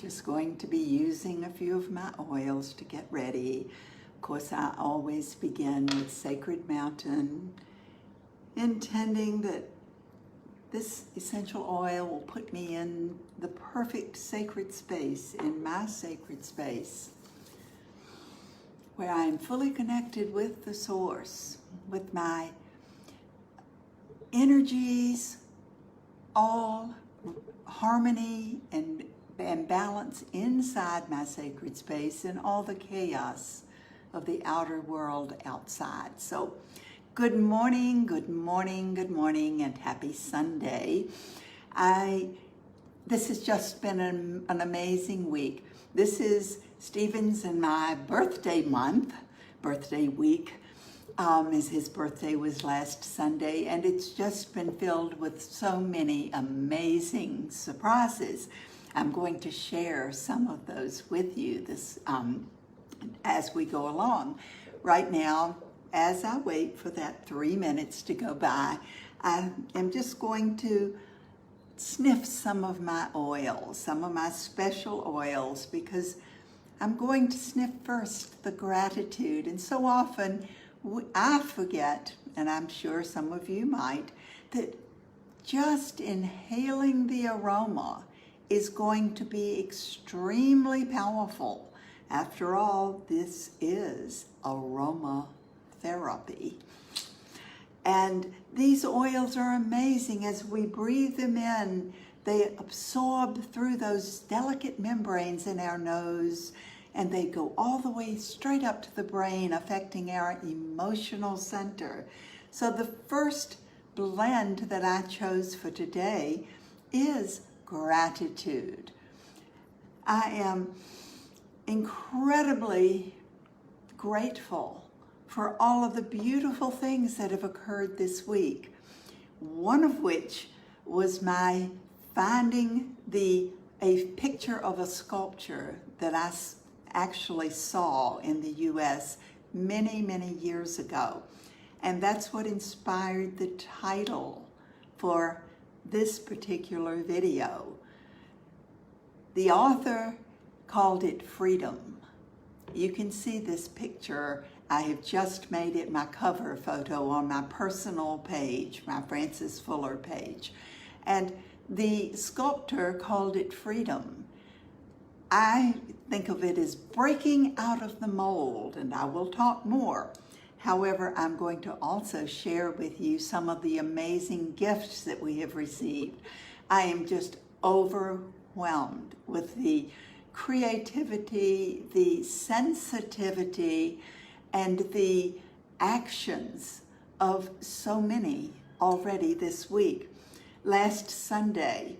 Just going to be using a few of my oils to get ready. Of course, I always begin with Sacred Mountain, intending that this essential oil will put me in the perfect sacred space, in my sacred space, where I am fully connected with the source, with my energies, all harmony and balance inside my sacred space and all the chaos of the outer world outside. So good morning, good morning, good morning, and happy Sunday. This has just been an amazing week. This is Stephen's and my birthday month, birthday week, as his birthday was last Sunday, and it's just been filled with so many amazing surprises. I'm going to share some of those with you as we go along. Right now, as I wait for that 3 minutes to go by, I am just going to sniff some of my oils, some of my special oils, because I'm going to sniff first the gratitude. And so often I forget, and I'm sure some of you might, that just inhaling the aroma is going to be extremely powerful. After all, this is aromatherapy. And these oils are amazing. As we breathe them in, they absorb through those delicate membranes in our nose, and they go all the way straight up to the brain, affecting our emotional center. So the first blend that I chose for today is gratitude. I am incredibly grateful for all of the beautiful things that have occurred this week, one of which was my finding a picture of a sculpture that I actually saw in the US many, many years ago. And that's what inspired the title for this particular video. The author called it Freedom. You can see this picture. I have just made it my cover photo on my personal page, my Frances Fuller page. And the sculptor called it Freedom. I think of it as breaking out of the mold, and I will talk more. However, I'm going to also share with you some of the amazing gifts that we have received. I am just overwhelmed with the creativity, the sensitivity, and the actions of so many already this week. Last Sunday,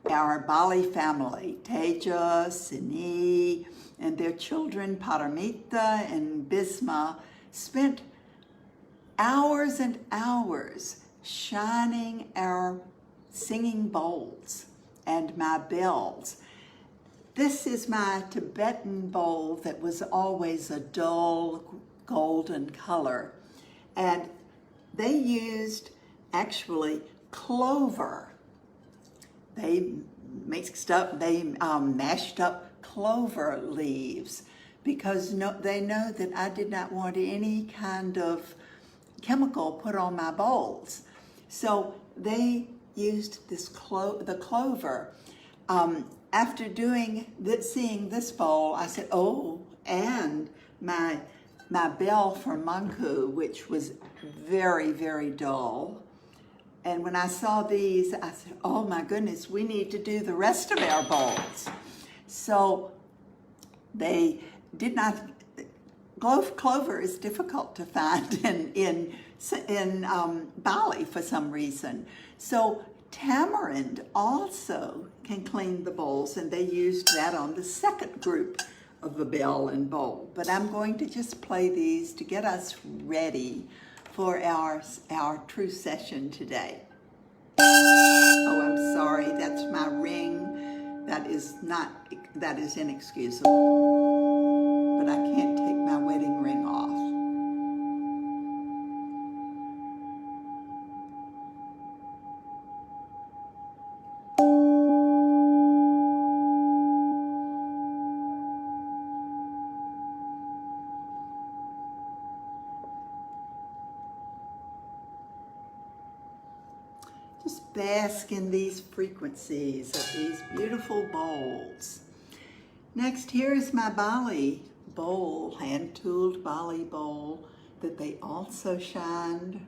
our Bali family, Teja, Sini, and their children, Paramita and Bisma, spent hours and hours shining our singing bowls and my bells. This is my Tibetan bowl that was always a dull golden color. And they used actually clover. They mashed up clover leaves because they know that I did not want any kind of chemical put on my bowls. So they used the clover. After seeing this bowl, I said, oh, and my bell for Manku, which was very, very dull. And when I saw these, I said, oh my goodness, we need to do the rest of our bowls. So they did not, clover is difficult to find in Bali for some reason. So tamarind also can clean the bowls, and they used that on the second group of the bell and bowl. But I'm going to just play these to get us ready for our true session today. Oh, I'm sorry, that's my ring. That is inexcusable. But I can't take my wedding ring off. bask in these frequencies of these beautiful bowls. Next, here is my Bali bowl, hand-tooled Bali bowl that they also shined.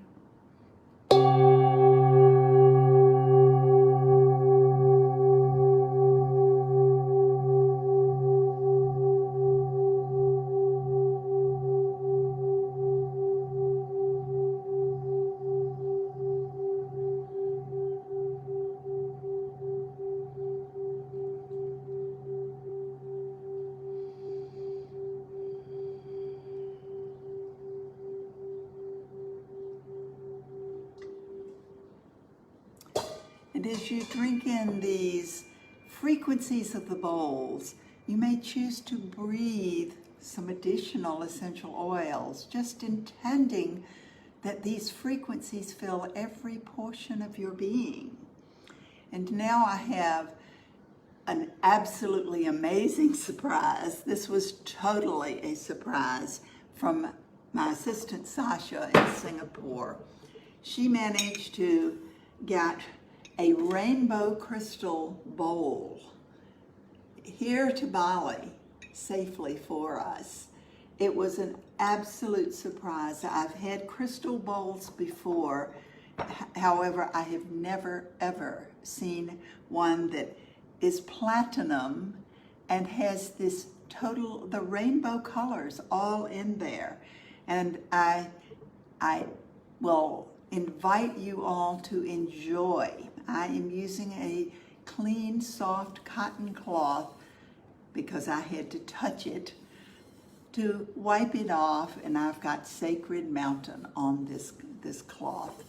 And as you drink in these frequencies of the bowls, you may choose to breathe some additional essential oils, just intending that these frequencies fill every portion of your being. And now I have an absolutely amazing surprise. This was totally a surprise from my assistant Sasha in Singapore. She managed to get a rainbow crystal bowl here to Bali safely for us. It was an absolute surprise. I've had crystal bowls before. However, I have never ever seen one that is platinum and has this the rainbow colors all in there. And I will invite you all to enjoy. I am using a clean, soft cotton cloth because I had to touch it to wipe it off, and I've got Sacred Mountain on this cloth.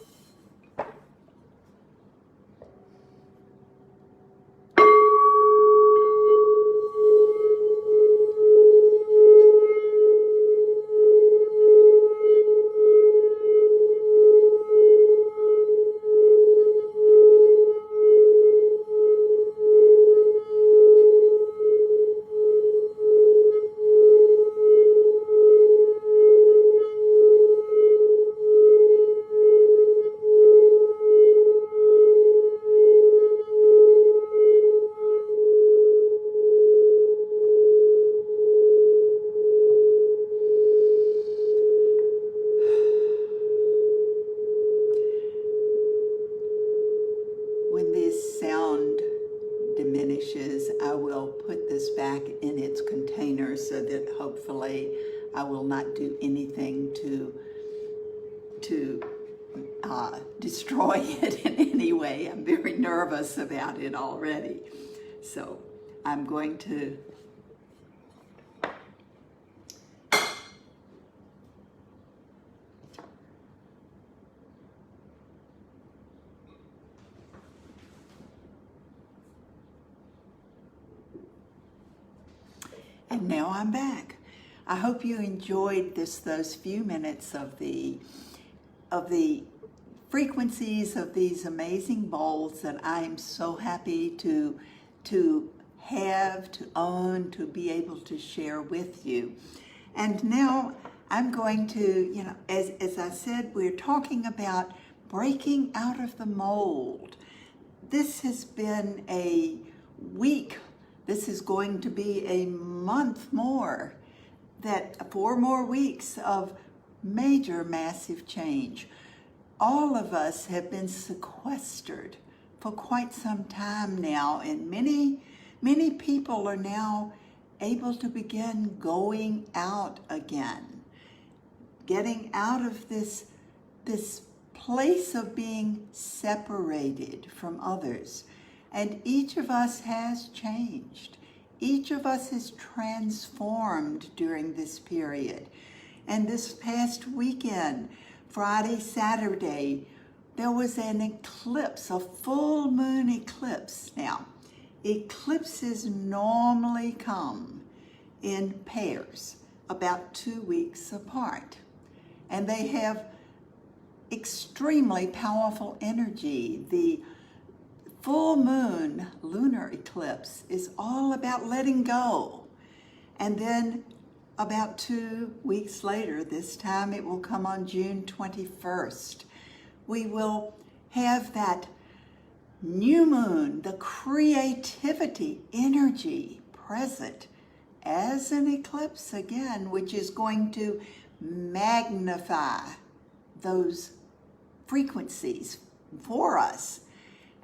When this sound diminishes, I will put this back in its container so that hopefully I will not do anything to destroy it in any way. I'm very nervous about it already. So I'm going to And now I'm back. I hope you enjoyed those few minutes of the frequencies of these amazing bowls that I am so happy to have, to own, to be able to share with you. And now I'm going to, as I said, we're talking about breaking out of the mold. This has been a week. This is going to be a month more, 4 more weeks of major, massive change. All of us have been sequestered for quite some time now, and many people are now able to begin going out again, getting out of this place of being separated from others. And each of us has changed. Each of us is transformed during this period. And this past weekend, Friday, Saturday, there was an eclipse, a full moon eclipse. Now, eclipses normally come in pairs, about 2 weeks apart. And they have extremely powerful energy. The full moon lunar eclipse is all about letting go. And then about 2 weeks later, this time it will come on June 21st, we will have that New moon, the creativity, energy present as an eclipse again, which is going to magnify those frequencies for us.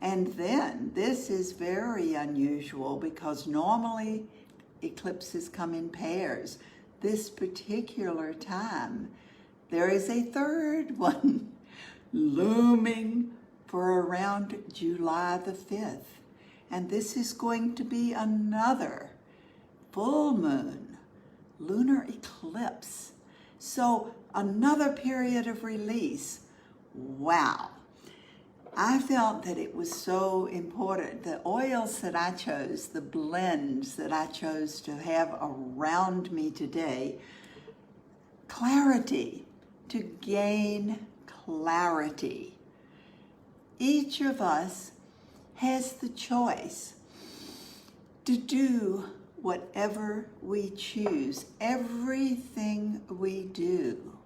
And then this is very unusual because normally eclipses come in pairs. This particular time, there is a third one looming for around July the 5th. And this is going to be another full moon, lunar eclipse. So another period of release. Wow. I felt that it was so important. The oils that I chose, the blends that I chose to have around me today, clarity, to gain clarity. Each of us has the choice to do whatever we choose. Everything we do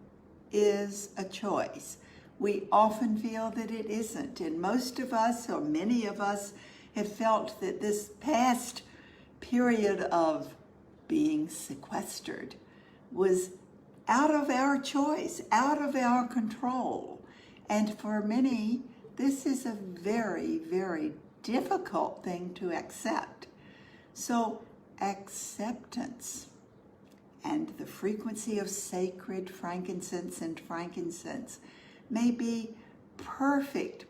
is a choice. We often feel that it isn't, and most of us, or many of us, have felt that this past period of being sequestered was out of our choice, out of our control. And for many, this is a very, very difficult thing to accept. So acceptance and the frequency of sacred frankincense and frankincense may be perfect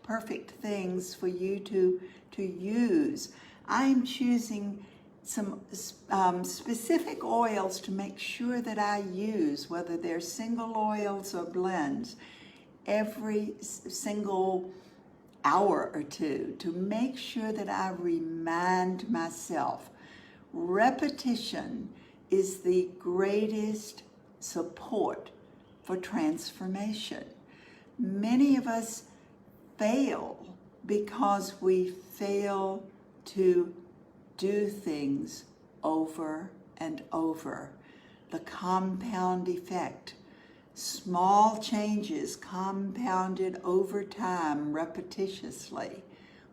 things for you to use. I'm choosing some specific oils to make sure that I use, whether they're single oils or blends, every single hour or two, to make sure that I remind myself. Repetition is the greatest support for transformation. Many of us fail because we fail to do things over and over. The compound effect. Small changes compounded over time repetitiously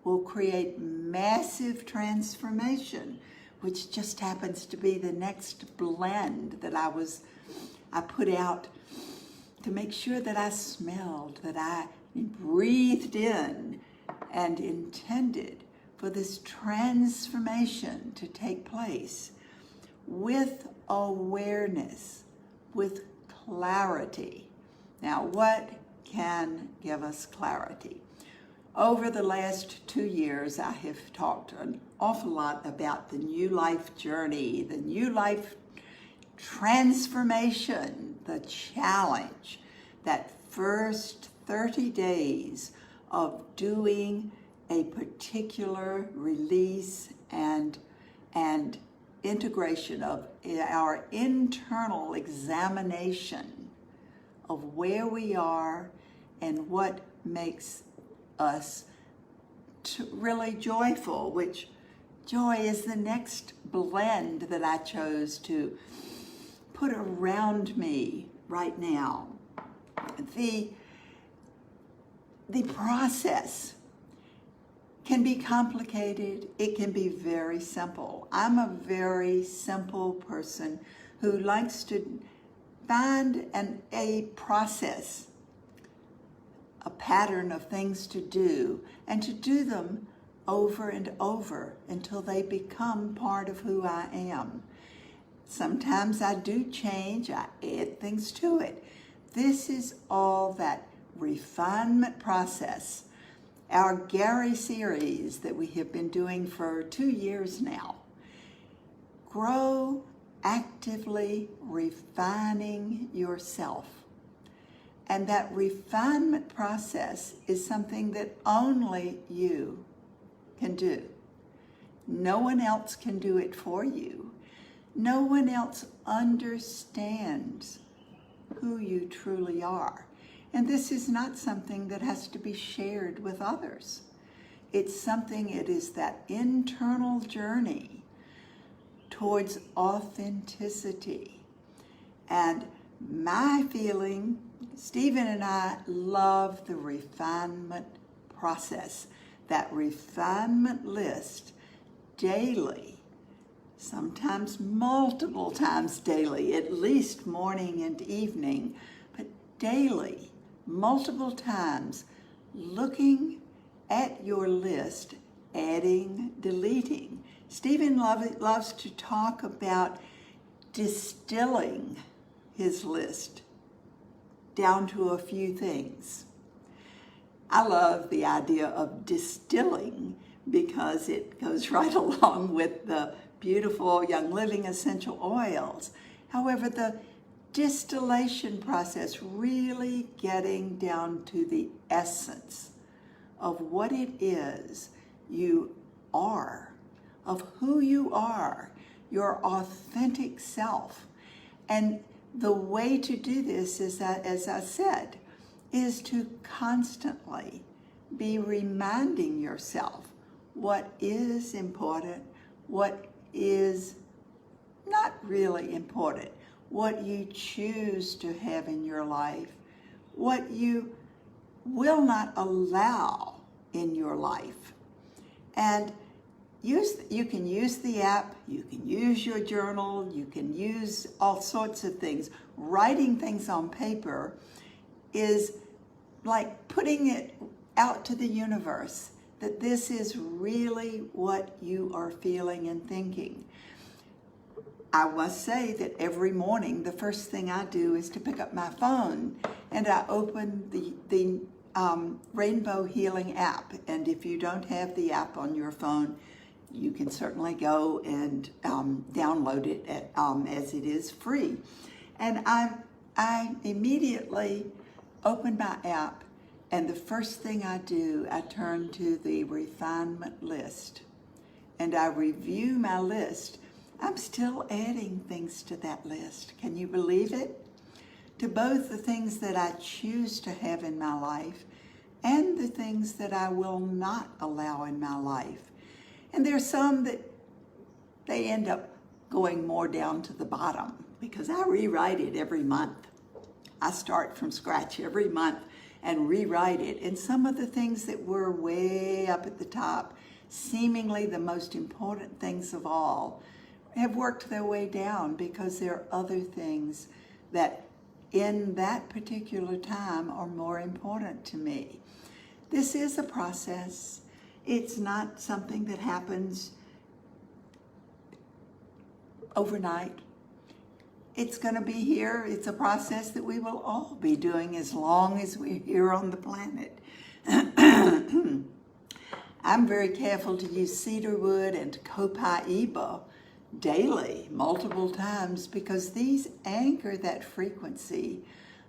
will create massive transformation, which just happens to be the next blend that I put out to make sure that I smelled, that I breathed in and intended for this transformation to take place with awareness, with clarity. Now, what can give us clarity? Over the last 2 years, I have talked an awful lot about the new life journey, the new life transformation, the challenge, that first 30 days of doing a particular release and integration of our internal examination of where we are and what makes us really joyful, which joy is the next blend that I chose to put around me right now. The process can be complicated. It can be very simple. I'm a very simple person who likes to find a process, a pattern of things to do, and to do them over and over until they become part of who I am. Sometimes I do change, I add things to it. This is all that refinement process. Our Gary series that we have been doing for 2 years now. Grow actively refining yourself. And that refinement process is something that only you can do. No one else can do it for you. No one else understands who you truly are. And this is not something that has to be shared with others. It is that internal journey towards authenticity. And my feeling, Stephen and I love the refinement process. that refinement list daily, sometimes multiple times daily, at least morning and evening, but daily, multiple times, looking at your list, adding, deleting. Stephen loves to talk about distilling his list down to a few things. I love the idea of distilling because it goes right along with the beautiful Young Living essential oils. However, the distillation process, really getting down to the essence of what it is you are, of who you are, your authentic self. And the way to do this is that, as I said, is to constantly be reminding yourself what is important, what is not really important, what you choose to have in your life, what you will not allow in your life. And you can use the app, you can use your journal, you can use all sorts of things. Writing things on paper is like putting it out to the universe that this is really what you are feeling and thinking. I must say that every morning, the first thing I do is to pick up my phone and I open the Rainbow Healing app. And if you don't have the app on your phone, you can certainly go and download it as it is free. And I immediately open my app, and the first thing I do, I turn to the refinement list and I review my list. I'm still adding things to that list. Can you believe it? To both the things that I choose to have in my life and the things that I will not allow in my life. And there's some that they end up going more down to the bottom because I rewrite it every month. I start from scratch every month and rewrite it. And some of the things that were way up at the top, seemingly the most important things of all, have worked their way down because there are other things that in that particular time are more important to me. This is a process. It's not something that happens overnight. It's going to be here. It's a process that we will all be doing as long as we're here on the planet. I'm very careful to use cedarwood and copaiba daily, multiple times, because these anchor that frequency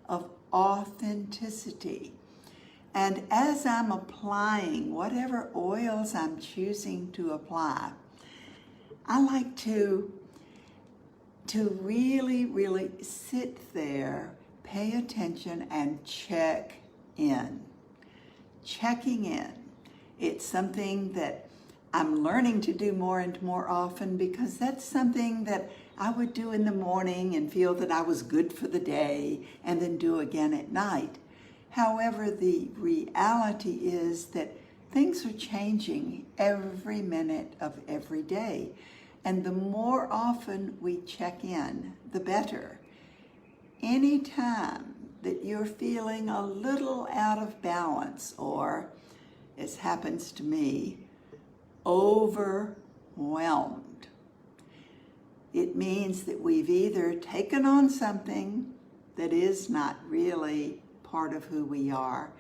of authenticity. And as I'm applying whatever oils I'm choosing to apply, I like to really, really sit there, pay attention, and check in. Checking in. It's something that I'm learning to do more and more often because that's something that I would do in the morning and feel that I was good for the day and then do again at night. However, the reality is that things are changing every minute of every day. And the more often we check in, the better. Anytime that you're feeling a little out of balance or, as happens to me, overwhelmed, it means that we've either taken on something that is not really part of who we are,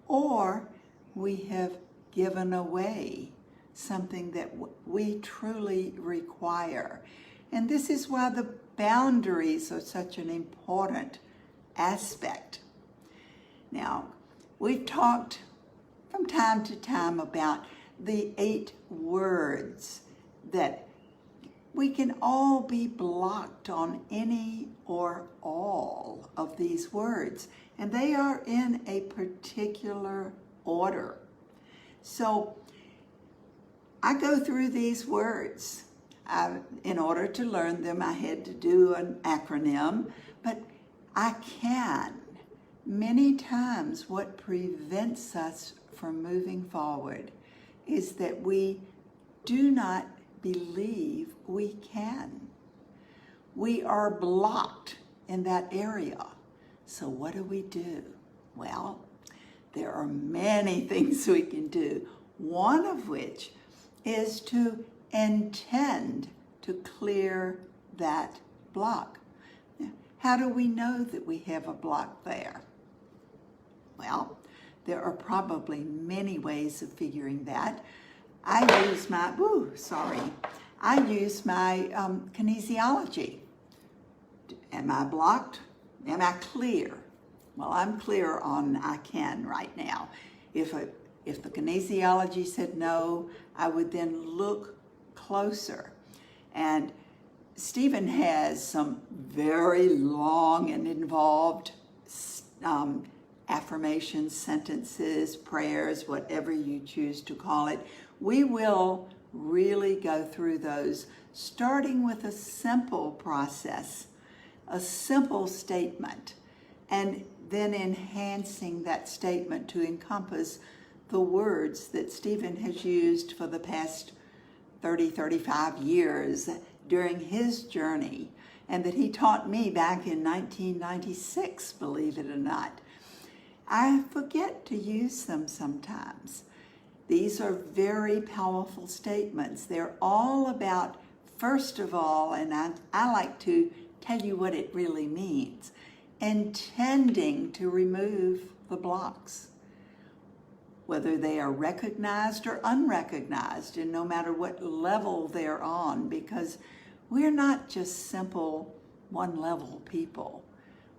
or we have given away something that we truly require. And this is why the boundaries are such an important aspect. Now, we've talked from time to time about the 8 words that we can all be blocked on any or all of these words, and they are in a particular order. So I go through these words. In order to learn them, I had to do an acronym, but I can. Many times what prevents us from moving forward is that we do not believe we can. We are blocked in that area. So what do? Well, there are many things we can do, one of which is to intend to clear that block. Now, how do we know that we have a block there? Well, there are probably many ways of figuring that. I use my kinesiology. Am I blocked? Am I clear? Well, I'm clear on I can right now. If the kinesiology said no, I would then look closer. And Stephen has some very long and involved affirmations, sentences, prayers, whatever you choose to call it. We will really go through those, starting with a simple process, a simple statement, and then enhancing that statement to encompass the words that Stephen has used for the past 35 years during his journey, and that he taught me back in 1996, believe it or not. I forget to use them sometimes. These are very powerful statements. They're all about, first of all, and I like to tell you what it really means, intending to remove the blocks, whether they are recognized or unrecognized, and no matter what level they're on, because we're not just simple one-level people.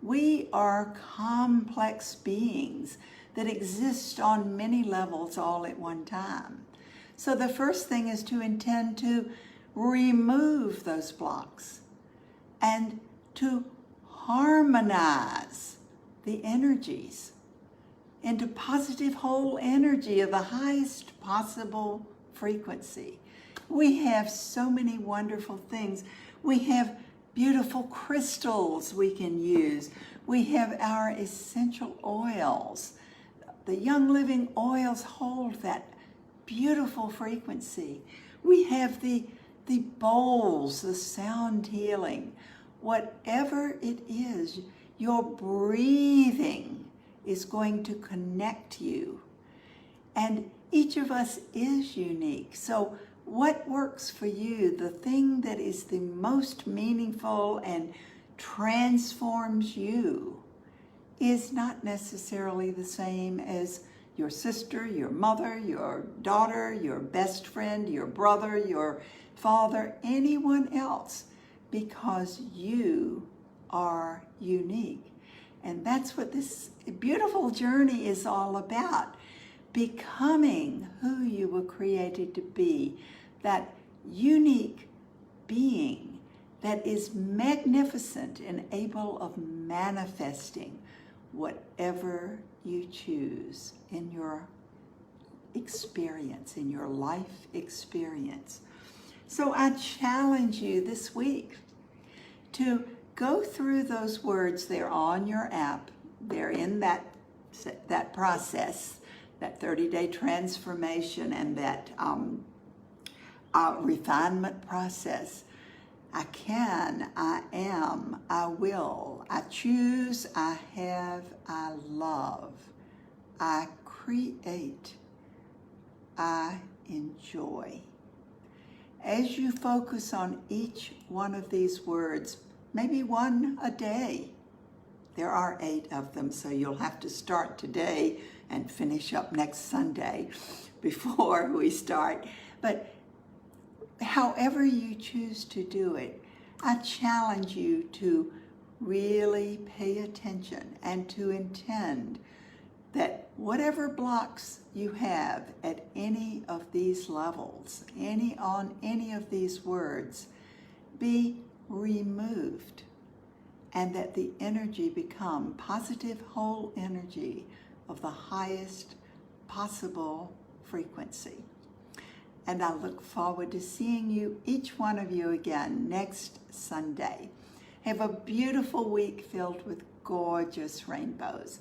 We are complex beings that exist on many levels all at one time. So the first thing is to intend to remove those blocks and to harmonize the energies into positive whole energy of the highest possible frequency. We have so many wonderful things. We have beautiful crystals we can use. We have our essential oils. The Young Living oils hold that beautiful frequency. We have the bowls, the sound healing. Whatever it is, your breathing is going to connect you. And each of us is unique. So what works for you, the thing that is the most meaningful and transforms you, is not necessarily the same as your sister, your mother, your daughter, your best friend, your brother, your father, anyone else, because you are unique. And that's what this beautiful journey is all about. Becoming who you were created to be, that unique being that is magnificent and able of manifesting whatever you choose in your experience, in your life experience. So I challenge you this week to go through those words. They're on your app. They're in that process, that 30-day transformation and that refinement process. I can, I am, I will, I choose, I have, I love, I create, I enjoy. As you focus on each one of these words, maybe one a day. There are 8 of them, so you'll have to start today and finish up next Sunday before we start. But however you choose to do it, I challenge you to really pay attention and to intend that whatever blocks you have at any of these levels, on any of these words, be removed, and that the energy become positive whole energy of the highest possible frequency. And I look forward to seeing you, each one of you, again next Sunday. Have a beautiful week filled with gorgeous rainbows.